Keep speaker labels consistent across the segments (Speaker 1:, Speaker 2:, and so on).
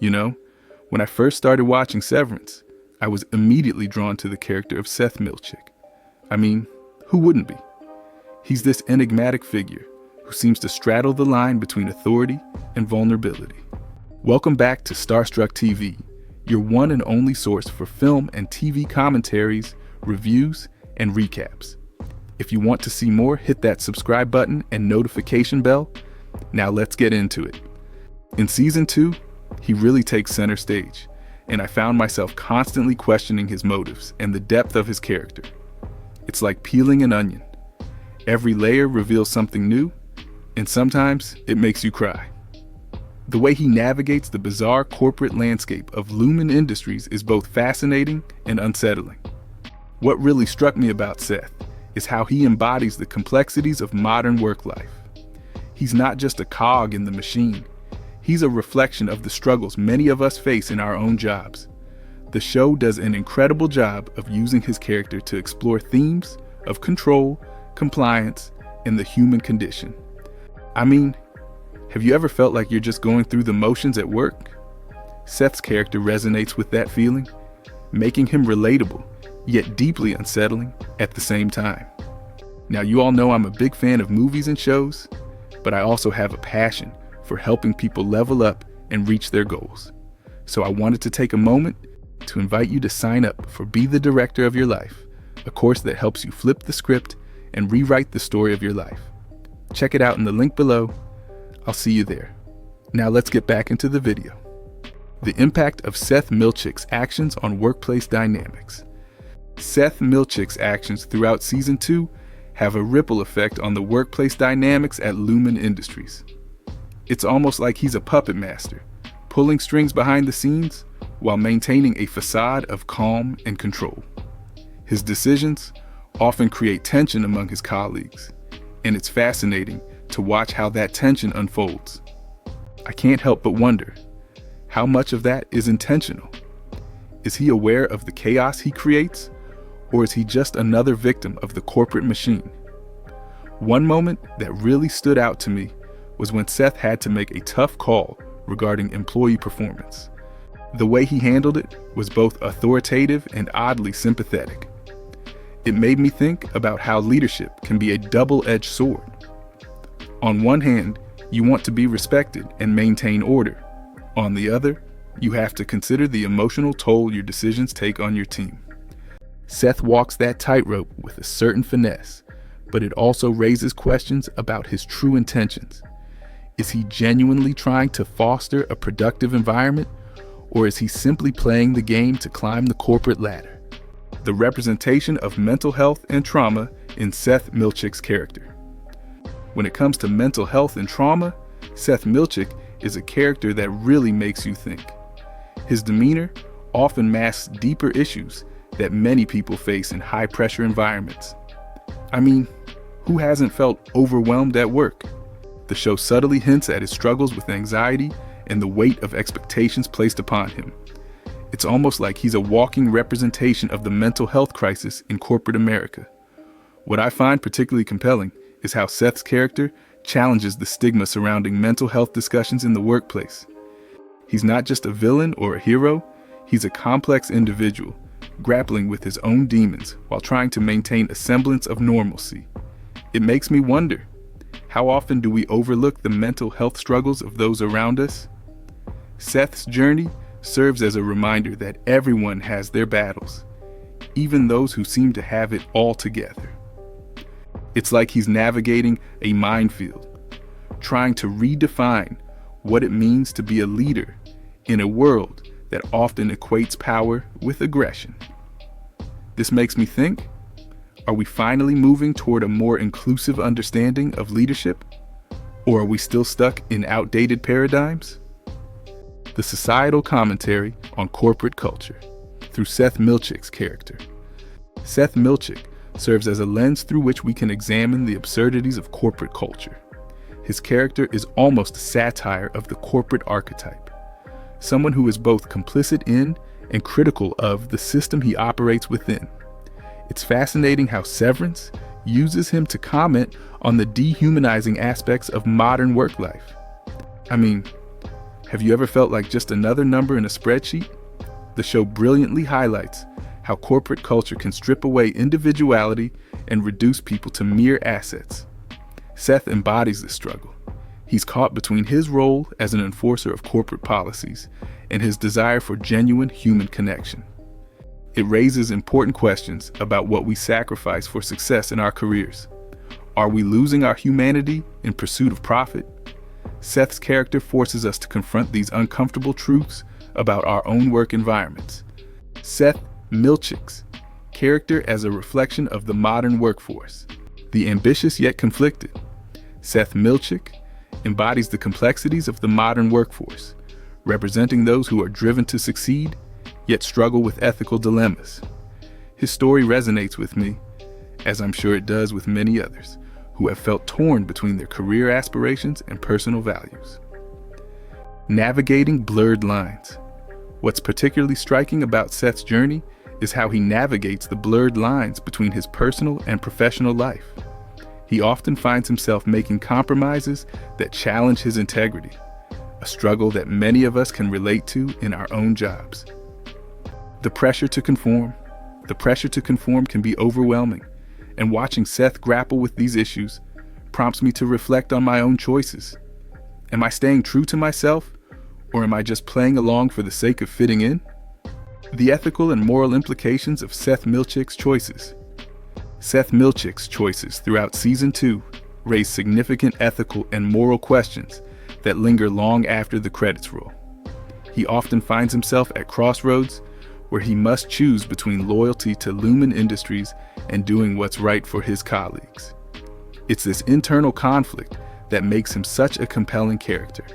Speaker 1: You know, when I first started watching Severance, I was immediately drawn to the character of Seth Milchick. I mean, who wouldn't be? He's this enigmatic figure who seems to straddle the line between authority and vulnerability. Welcome back to Starstruck TV, your one and only source for film and TV commentaries, reviews, and recaps. If you want to see more, hit that subscribe button and notification bell. Now let's get into it. In Season 2, he really takes center stage, and I found myself constantly questioning his motives and the depth of his character. It's like peeling an onion. Every layer reveals something new, and sometimes it makes you cry. The way he navigates the bizarre corporate landscape of Lumen Industries is both fascinating and unsettling. What really struck me about Seth is how he embodies the complexities of modern work life. He's not just a cog in the machine. He's a reflection of the struggles many of us face in our own jobs. The show does an incredible job of using his character to explore themes of control, compliance, and the human condition. I mean, have you ever felt like you're just going through the motions at work? Seth's character resonates with that feeling, making him relatable, yet deeply unsettling at the same time. Now, you all know I'm a big fan of movies and shows, but I also have a passion for helping people level up and reach their goals. So I wanted to take a moment to invite you to sign up for Be the Director of Your Life, a course that helps you flip the script and rewrite the story of your life. Check it out in the link below. I'll see you there. Now let's get back into the video. The impact of Seth Milchick's actions on workplace dynamics. Seth Milchick's actions throughout Season 2 have a ripple effect on the workplace dynamics at Lumen Industries. It's almost like he's a puppet master, pulling strings behind the scenes while maintaining a facade of calm and control. His decisions often create tension among his colleagues, and it's fascinating to watch how that tension unfolds. I can't help but wonder, how much of that is intentional? Is he aware of the chaos he creates? Or is he just another victim of the corporate machine? One moment that really stood out to me was when Seth had to make a tough call regarding employee performance. The way he handled it was both authoritative and oddly sympathetic. It made me think about how leadership can be a double-edged sword. On one hand, you want to be respected and maintain order. On the other, you have to consider the emotional toll your decisions take on your team. Seth walks that tightrope with a certain finesse, but it also raises questions about his true intentions. Is he genuinely trying to foster a productive environment, or is he simply playing the game to climb the corporate ladder? The representation of mental health and trauma in Seth Milchick's character. When it comes to mental health and trauma, Seth Milchick is a character that really makes you think. His demeanor often masks deeper issues that many people face in high-pressure environments. I mean, who hasn't felt overwhelmed at work? The show subtly hints at his struggles with anxiety and the weight of expectations placed upon him. It's almost like he's a walking representation of the mental health crisis in corporate America. What I find particularly compelling is how Seth's character challenges the stigma surrounding mental health discussions in the workplace. He's not just a villain or a hero, he's a complex individual, grappling with his own demons while trying to maintain a semblance of normalcy. It makes me wonder, how often do we overlook the mental health struggles of those around us? Seth's journey serves as a reminder that everyone has their battles, even those who seem to have it all together. It's like he's navigating a minefield, trying to redefine what it means to be a leader in a world that often equates power with aggression. This makes me think, are we finally moving toward a more inclusive understanding of leadership? Or are we still stuck in outdated paradigms? The societal commentary on corporate culture through Seth Milchick's character. Seth Milchick serves as a lens through which we can examine the absurdities of corporate culture. His character is almost a satire of the corporate archetype, someone who is both complicit in and critical of the system he operates within. It's fascinating how Severance uses him to comment on the dehumanizing aspects of modern work life. I mean, Have you ever felt like just another number in a spreadsheet? The show brilliantly highlights how corporate culture can strip away individuality and reduce people to mere assets. Seth embodies this struggle. He's caught between his role as an enforcer of corporate policies and his desire for genuine human connection. It raises important questions about what we sacrifice for success in our careers. Are we losing our humanity in pursuit of profit? Seth's character forces us to confront these uncomfortable truths about our own work environments. Seth Milchick's character as a reflection of the modern workforce. The ambitious yet conflicted. Seth Milchick embodies the complexities of the modern workforce, representing those who are driven to succeed, yet struggle with ethical dilemmas. His story resonates with me, as I'm sure it does with many others, who have felt torn between their career aspirations and personal values. Navigating blurred lines. What's particularly striking about Seth's journey is how he navigates the blurred lines between his personal and professional life. He often finds himself making compromises that challenge his integrity, a struggle that many of us can relate to in our own jobs. The pressure to conform can be overwhelming, and watching Seth grapple with these issues prompts me to reflect on my own choices. Am I staying true to myself, or am I just playing along for the sake of fitting in? The ethical and moral implications of Seth Milchick's choices. Seth Milchick's choices throughout Season 2 raise significant ethical and moral questions that linger long after the credits roll. He often finds himself at crossroads where he must choose between loyalty to Lumen Industries and doing what's right for his colleagues. It's this internal conflict that makes him such a compelling character.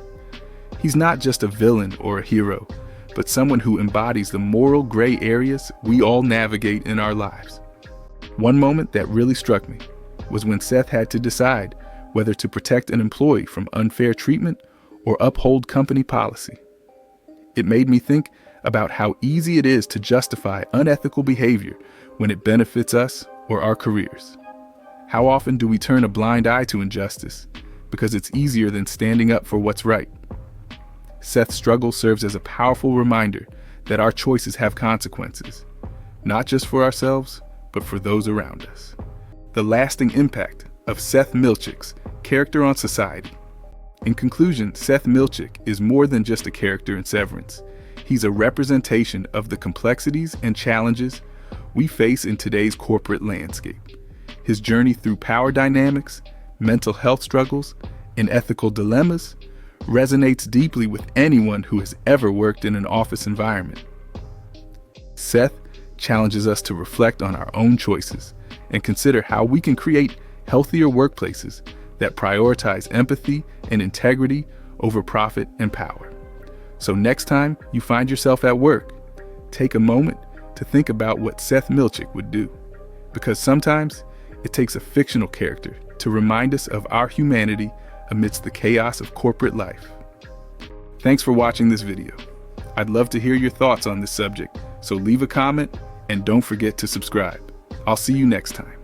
Speaker 1: He's not just a villain or a hero, but someone who embodies the moral gray areas we all navigate in our lives. One moment that really struck me was when Seth had to decide whether to protect an employee from unfair treatment or uphold company policy. It made me think about how easy it is to justify unethical behavior when it benefits us or our careers. How often do we turn a blind eye to injustice because it's easier than standing up for what's right? Seth's struggle serves as a powerful reminder that our choices have consequences, not just for ourselves, but for those around us. The lasting impact of Seth Milchick's character on society. In conclusion, Seth Milchick is more than just a character in Severance. He's a representation of the complexities and challenges we face in today's corporate landscape. His journey through power dynamics, mental health struggles, and ethical dilemmas resonates deeply with anyone who has ever worked in an office environment. Seth challenges us to reflect on our own choices and consider how we can create healthier workplaces that prioritize empathy and integrity over profit and power. So next time you find yourself at work, take a moment to think about what Seth Milchick would do, because sometimes it takes a fictional character to remind us of our humanity amidst the chaos of corporate life. Thanks for watching this video. I'd love to hear your thoughts on this subject, so leave a comment and don't forget to subscribe. I'll see you next time.